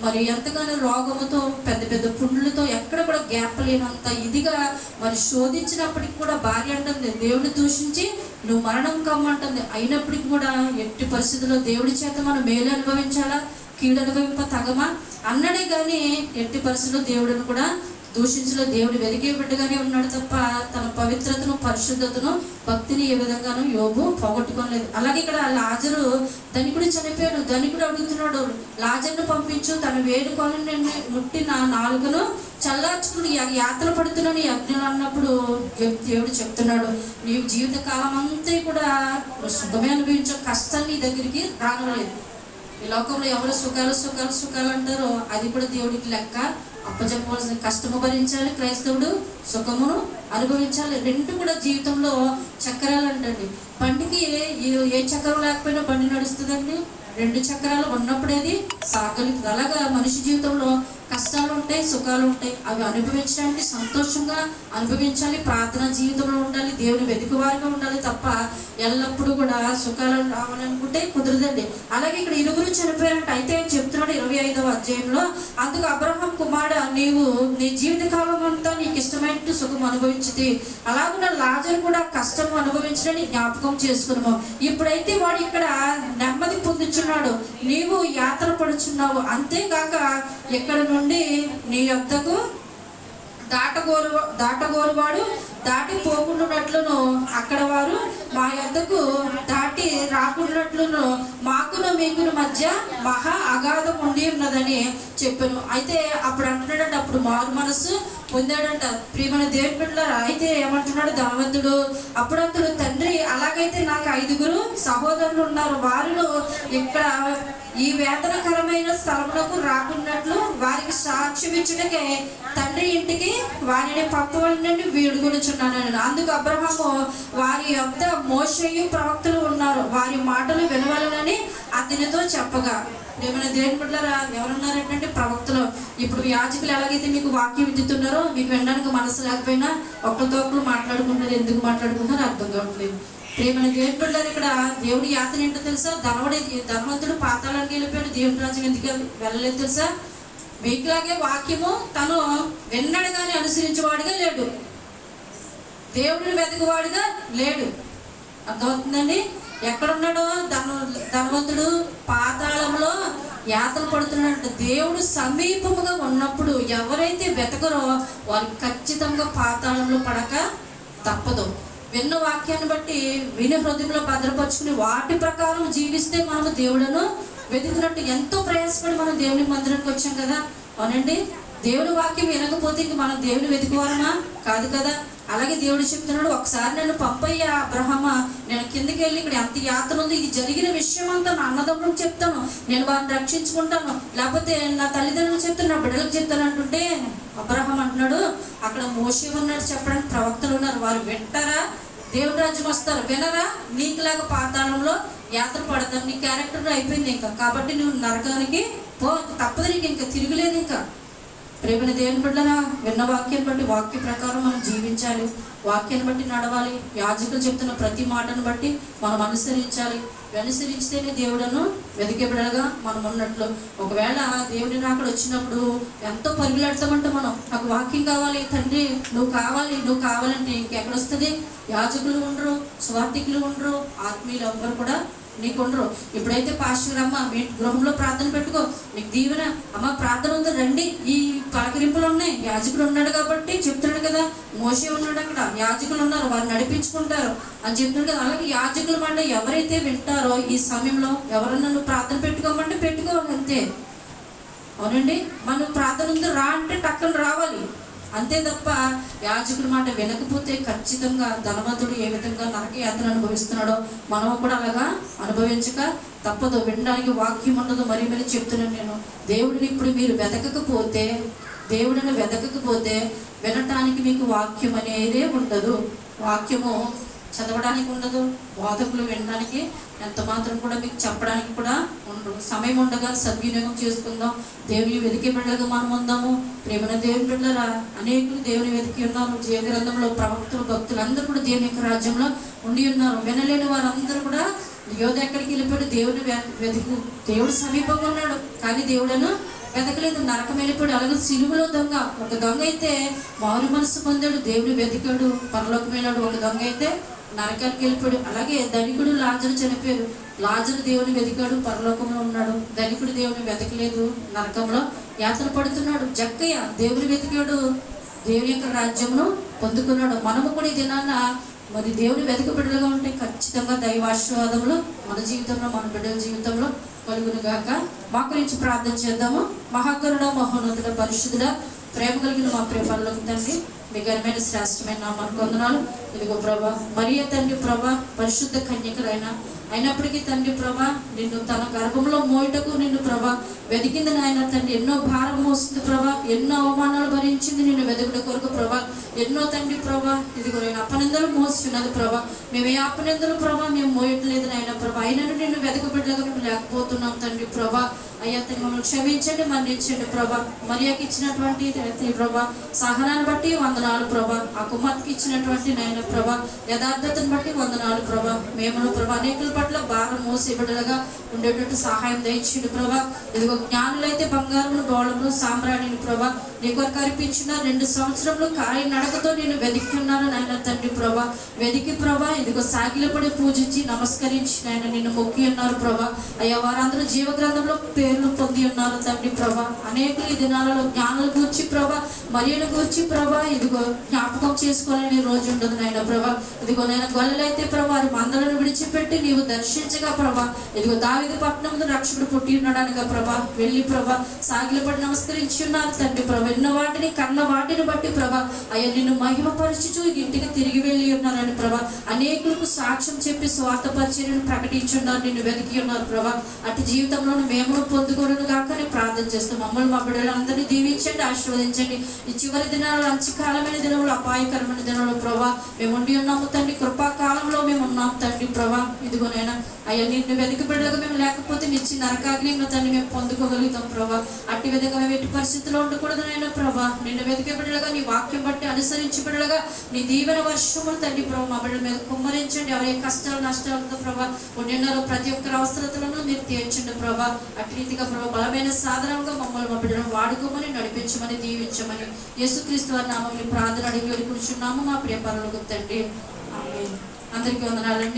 మరి ఎంతగానో రోగముతో, పెద్ద పెద్ద పుండ్లతో, ఎక్కడ కూడా గ్యాప్ లేనంత ఇదిగా మరి శోధించినప్పటికి కూడా భార్య అంటుంది, దేవుడిని దూషించి నువ్వు మరణం కమ్మంటుంది. అయినప్పటికీ కూడా ఎట్టి పరిస్థితుల్లో దేవుడి చేత మనం మేలు అనుభవించాలా, కీడు అనుభవింప తగమా అన్నడే కానీ ఎట్టి పరిస్థితుల్లో దేవుడిని కూడా దూషించలో. దేవుడు వెతికే బిడ్డగానే ఉన్నాడు తప్ప తన పవిత్రతను, పరిశుద్ధతను, భక్తిని ఏ విధంగానూ యోబు పోగొట్టుకోలేదు. అలాగే ఇక్కడ లాజరు ధనికుడు చనిపోయాడు. ధనికుడు అడుగుతున్నాడు, లాజర్ను పంపించు, తన వేడుకొని ముట్టిన నాలుకను చల్లార్చుకుని యాత్ర పడుతున్నాను యజ్ఞం అన్నప్పుడు దేవుడు చెప్తున్నాడు, నీవు జీవితకాలం అంతా కూడా సుఖమే అనుభవించే కష్టం నీ దగ్గరికి రానలేదు. ఈ లోకంలో ఎవరు సుఖాలు సుఖాలు సుఖాలు అంటారో అది కూడా దేవుడికి లెక్క అప్పచెప్పవలసిన. కష్టము భరించాలి క్రైస్తవుడు, సుఖమును అనుభవించాలి. రెండు కూడా జీవితంలో చక్రాలు అంటండి. బండికి ఏ చక్రం లేకపోయినా బండి నడుస్తుందండి. రెండు చక్రాలు ఉన్నప్పుడే అది సాగలుగుతుంది. అలాగా మనిషి జీవితంలో కష్టాలు ఉంటాయి, సుఖాలు ఉంటాయి. అవి అనుభవించడానికి సంతోషంగా అనుభవించాలి. ప్రార్థన జీవితంలో ఉండాలి, దేవుని వెతుకువారిగా ఉండాలి తప్ప ఎల్లప్పుడూ కూడా సుఖాలు రావాలనుకుంటే కుదరదండి. అలాగే ఇక్కడ ఇరువురు చనిపోయారంట. అయితే చెప్తున్నాడు 25వ అధ్యాయంలో, అందుకు అబ్రహాం కుమారుడు, నీవు నీ జీవితకాలం అంతా నీకు ఇష్టమైనట్టు సుఖం అనుభవించింది, అలాగే లాజరు కూడా కష్టం అనుభవించడని జ్ఞాపకం చేసుకున్నాము. ఇప్పుడైతే వాడు ఇక్కడ నెమ్మది పొందుచున్నాడు, నీవు యాత్ర పడుచున్నావు. అంతేకాక ఇక్కడ నుండి నీ యొద్దకు దాటగోరువాడు దాటి పోకుండాట్లును, అక్కడ వారు మా యొద్దకు దాటి రాకుండాట్లును మాకును మీకును మధ్య మహా అగాధం ఉండి ఉన్నదని చెప్పాను. అయితే అప్పుడు అంటున్నాడంట, అప్పుడు మారు మనసు పొందాడంట. ప్రియమైన దేవుని బిడ్డలారా, అయితే ఏమంటున్నాడు ధనవంతుడు? అప్పుడు అతడు, తండ్రి అలాగైతే నాకు 5 సహోదరులు ఉన్నారు, వారిలో ఇక్కడ ఈ వేదనకరమైన స్థలములకు రాకున్నట్లు వారికి సాక్ష్యం ఇచ్చుటకే తండ్రి ఇంటికి వారిని పంపవలనని వేడుకొనుచున్నాను. అందుకు అబ్రహాము, వారి యొద్ద మోషేయు ప్రవక్తలు ఉన్నారు, వారి మాటలు వినవలనని అతనితో చెప్పగా. ఏమైనా దేవుని బిడ్డలారా, ఎవరున్నారంటే ప్రవక్తలు. ఇప్పుడు యాజకులు ఎలాగైతే మీకు వాక్యం విద్యుతున్నారో, మీకు వినడానికి మనసు లేకపోయినా ఒకరితో ఒకరు మాట్లాడుకుంటారు. ఎందుకు మాట్లాడుకుంటారో అర్థం కావట్లేదు. ప్రేమని దేవుని బిడ్డలారా, ఇక్కడ దేవుడి యాతన ఏంటో తెలుసా? ధనవంతుడు పాతాళానికి వెళ్ళిపోయాడు, దేవుని రాజ్యం ఎందుకు వెళ్ళలేదు తెలుసా? మీకులాగే వాక్యము తను విన్నడు కానీ అనుసరించేవాడిగా లేడు, దేవుడిని వెతకువాడిగా లేడు. అర్థమవుతుందండి? ఎక్కడున్నాడో ధనవంతుడు పాతాళంలో యాతన పడుతున్నాడంట. దేవుడు సమీపముగా ఉన్నప్పుడు ఎవరైతే వెతకరో వారు ఖచ్చితంగా పాతాళంలో పడక తప్పదు. విన్న వాక్యాన్ని బట్టి విని హృదయంలో భద్రపరుచుకుని వాటి ప్రకారం జీవిస్తే మనము దేవుడును వెతుకున్నట్టు. ఎంతో ప్రయాసపడి మనం దేవుని మందిరానికి వచ్చాం కదా, అవునండి. దేవుని వాక్యం వినకపోతే ఇంక మనం దేవుని వెతుకువారమా? కాదు కదా. అలాగే దేవుడు చెప్తున్నాడు, ఒకసారి నన్ను పంపయ్యా అబ్రహమా, నేను కిందకి వెళ్ళి ఇక్కడ ఎంత యాత్ర ఉంది, ఇది జరిగిన విషయం అంతా నా అన్నదమ్ములకు చెప్తాను, నేను వారిని రక్షించుకుంటాను, లేకపోతే నా తల్లిదండ్రులు చెప్తాను, నా బిడ్డలకు చెప్తాను అంటుంటే అబ్రహం అంటున్నాడు, అక్కడ మోషే ఉన్నాడు చెప్పడానికి ప్రవక్తలు ఉన్నారు, వారు వింటారా? దేవుని రాజ్యం వస్తారు. వినరా? నీకులాగా పాతాళంలో యాత్ర పడతాను. నీ క్యారెక్టర్ అయిపోయింది ఇంకా, కాబట్టి నువ్వు నరకానికి పో, తప్పదు, నీకు ఇంకా తిరుగులేదు. ఇంకా ప్రేమని దేవుని బిడ్డలారా, విన్న వాక్యాన్ని బట్టి వాక్య ప్రకారం మనం జీవించాలి, వాక్యాన్ని బట్టి నడవాలి. యాజకులు చెప్తున్న ప్రతి మాటను బట్టి మనం అనుసరించాలి. అనుసరిస్తేనే దేవుడను వెతికే బిడ్డలుగా మనం ఉన్నట్లు. ఒకవేళ దేవుడిని అక్కడ వచ్చినప్పుడు ఎంతో పరుగులాడతామంటే మనం, నాకు వాక్యం కావాలి తండ్రి, నువ్వు కావాలంటే ఇంకెక్కడ వస్తుంది? యాజకులు ఉండరు, స్వార్థికులు ఉండరు, ఆత్మీయులు ఎవ్వరు కూడా నీకు ఉండరు. ఎప్పుడైతే పాస్టర్ అమ్మ మీ గృహంలో ప్రార్థన పెట్టుకో, నీకు దీవెన, అమ్మ ప్రార్థన ఉంది రండి, ఈ పలకరింపులు ఉన్నాయి, యాజకుడు ఉన్నాడు కాబట్టి చెప్తున్నాడు కదా, మోషే ఉన్నాడు అక్కడ, యాజకులు ఉన్నారు, వారు నడిపించుకుంటారు అని చెప్తున్నాడు కదా. అలాగే యాజకుల మాట ఎవరైతే వింటారో ఈ సమయంలో ఎవరన్నా నువ్వు ప్రార్థన పెట్టుకోమంటే పెట్టుకోవాలి అంతే. అవునండి, మనం ప్రార్థన ఉంది రా అంటే టక్కన రావాలి అంతే తప్ప యాజకుడి మాట వినకపోతే ఖచ్చితంగా ధనవంతుడు ఏ విధంగా నరకయాత్ర అనుభవిస్తున్నాడో మనం కూడా అలాగా అనుభవించక తప్పదు. వినడానికి వాక్యం ఉండదు. మరీ మరీ చెప్తున్నాను నేను, దేవుడిని ఇప్పుడు మీరు వెతకకపోతే, దేవుడిని వెతకకపోతే వినటానికి మీకు వాక్యం అనేదే ఉండదు. వాక్యము చదవడానికి ఉండదు, బోధకులు వినడానికి ఎంత మాత్రం కూడా మీకు చెప్పడానికి కూడా ఉండదు. సమయం ఉండగా సద్వినియోగం చేసుకుందాం. దేవుని వెతికి బిడ్డలుగా మనం ఉందాము. ప్రేమన దేవుని బిడ్డరా, అనేకులు దేవుని వెతికి ఉన్నారు. జీవ గ్రంథంలో ప్రవక్తలు, భక్తులు అందరూ కూడా దేవుని యొక్క రాజ్యంలో ఉండి ఉన్నారు. వినలేని వారందరూ కూడా యోధ ఎక్కడికి వెళ్ళిపోయాడు, దేవుని వెతుకు, దేవుడు సమీపంగా ఉన్నాడు కానీ దేవుడను వెతకలేదు, నరకం వెళ్ళిపోయాడు. అలాగే సిలువలో దొంగ, ఒక దొంగ అయితే మారు మనసు పొందాడు, దేవుని వెతికాడు, పరలోకం వెళ్ళాడు. ఒక దొంగ అయితే నరకానికి వెళ్ళిపోయాడు. అలాగే ధనికుడు లాజరు చనిపోయారు, లాజరు దేవుని వెతికాడు, పరలోకంలో ఉన్నాడు. ధనికుడు దేవుని వెతకలేదు, నరకంలో యాతన పడుతున్నాడు. జక్కయ్య దేవుని వెతికాడు, దేవుని యొక్క రాజ్యమును పొందుకున్నాడు. మనము కూడా ఈ దినాన మరి దేవుని వెతక బిడ్డలుగా ఉంటే ఖచ్చితంగా దైవాశీర్వాదములు మన జీవితంలో, మన బిడ్డల జీవితంలో కలుగును గాక. మా గురించి ప్రార్థన చేద్దాము. మహాకరుణ, మహోన్నతుడ, పరిశుద్ధుడ, ప్రేమ కలిగిన మా ప్రియ పరలోక తండ్రి, మీ ఘనమైన శ్రేష్టమైన నామానికి వందనాలు. ఇదిగో ప్రభా, మరియ తండ్రి ప్రభా, పరిశుద్ధ కన్యకలైన అయినప్పటికీ తండ్రి ప్రభా, నిన్ను తన గర్భంలో మోయటకు నిన్ను ప్రభా వెతికింది నాయన తండ్రి. ఎన్నో భారం మోస్తుంది ప్రభా, ఎన్నో అవమానాలు భరించింది నిన్ను వెతుకుట కొరకు ప్రభా. ఎన్నో తండ్రి ప్రభా, ఇదిగో నేను అపనిందలు మోస్తున్నది ప్రభా. మేము ఏ అపనిందలు ప్రభా మేము మోయట్లేదు నాయన ప్రభా. అయినను నిన్ను వెతకబిడ్డలుగా మేము లేకపోతున్నాం తండ్రి ప్రభా. అయ్యా తండ్రి మమ్మల్ని క్షమించండి, మన్నించండి ప్రభా. మరియాకి ఇచ్చినటువంటి ప్రభా సహనాన్ని బట్టి వందనాలు ప్రభా. ఆ కుమార్తెకి ఇచ్చినటువంటి నాయన ప్రభా యథార్థతను బట్టి వందనాలు ప్రభా. మేమును ప్రభా అనేకుల పట్ల భారం మోసే బిడ్డలుగా ఉండేటట్టు సహాయం దయచేయండి ప్రభా. ఇదిగో జ్ఞానులైతే బంగారమును, బోళమును, సామ్రాణిని ప్రభా నీ కొరకు అర్పించిన 2 సంవత్సరములు కాలి నడకతో నేను వెతుకుతున్నాను నాయన తండ్రి ప్రభా. వెతికి ప్రభా ఇదిగో సాగిలపడి పూజించి నమస్కరించి నాయన నిన్ను మొక్కి ఉన్నారు ప్రభా. అయ్యా వారందరూ జీవ గ్రంథంలో పేర్లు పొంది ఉన్నారు తండ్రి ప్రభా. అనేకులు ఈ దినాలలో జ్ఞానుల గురించి ప్రభా, మరియను గురించి ప్రభా ఇదిగో జ్ఞాపకం చేసుకోవాలని రోజు ఉండదు నాయన ప్రభా. ఇదిగో నేను గొల్లలైతే ప్రభా వారి మందలను విడిచిపెట్టి నీవు దర్శించగా ప్రభా ఇదిగో దావీదు పట్టణంలో రక్షకుడు పుట్టి ఉన్నాడనగా ప్రభా వెళ్ళి ప్రభా సాగిలపడి నమస్కరించి ఉన్నారు తండ్రి ప్రభా. విన్న వాటిని, కన్న వాటిని బట్టి ప్రభా అయ్యా నిన్ను మహిమపరచుచు ఇంటికి తిరిగి వెళ్ళి ఉన్నారని ప్రభా. అనేకులకు సాక్ష్యం చెప్పి స్వార్థ పరిచర్యను ప్రకటించున్నారు, నిన్ను వెతికి ఉన్నారు ప్రభా. అటు జీవితంలో మేము పొందుకోను కాకని ప్రార్థన చేస్తాం. మమ్మల్ని మా బిడ్డలందరినీ దీవించండి, ఆశీర్వదించండి. ఈ చివరి దినాలు, అంత్యకాలమైన దినములు, అపాయకరమైన దినములు ప్రభా మేము ఉండి ఉన్నాము తండ్రి. కృపాకాలంలో మేము ఉన్నాము తండ్రి ప్రభా. ఇదిగోనైనా అయ్యా నిన్ను వెతికి బిడ్డలుగా మేము లేకపోతే నిచ్చి నరకాగ్ని తండ్రి మేము పొందుకోగలుగుతాం ప్రభా. అట్టి విధంగా మేము ఎట్టి పరిస్థితుల్లో ఉండకూడదు నైనా ప్రభా. నిన్ను వెతికే బిడ్డలుగా, నీ వాక్యం బట్టి అనుసరించి బిడ్డలుగా నీ దీవెన వర్షములు తండ్రి ప్రభా మా బిడ్డల మీద కుమ్మరించండి. ఎవరి కష్టాలు, నష్టాలతో ప్రభా ఉండినారో ప్రతి ఒక్కరి అవసరతలను మీరు తీర్చండి ప్రభా. అట్టి రీతిగా ప్రభా బలమైన సాధనంగా మమ్మల్ని మా బిడ్డలను వాడుకోమని, నడిపించమని, దీవించమని యేసుక్రీస్తు వారి నామములో ప్రార్థన అడిగి వేడుకుంటున్నాము మా ప్రియ పరలోకపు తండ్రి. ఆమేన్. అందరికీ వందనాలండి.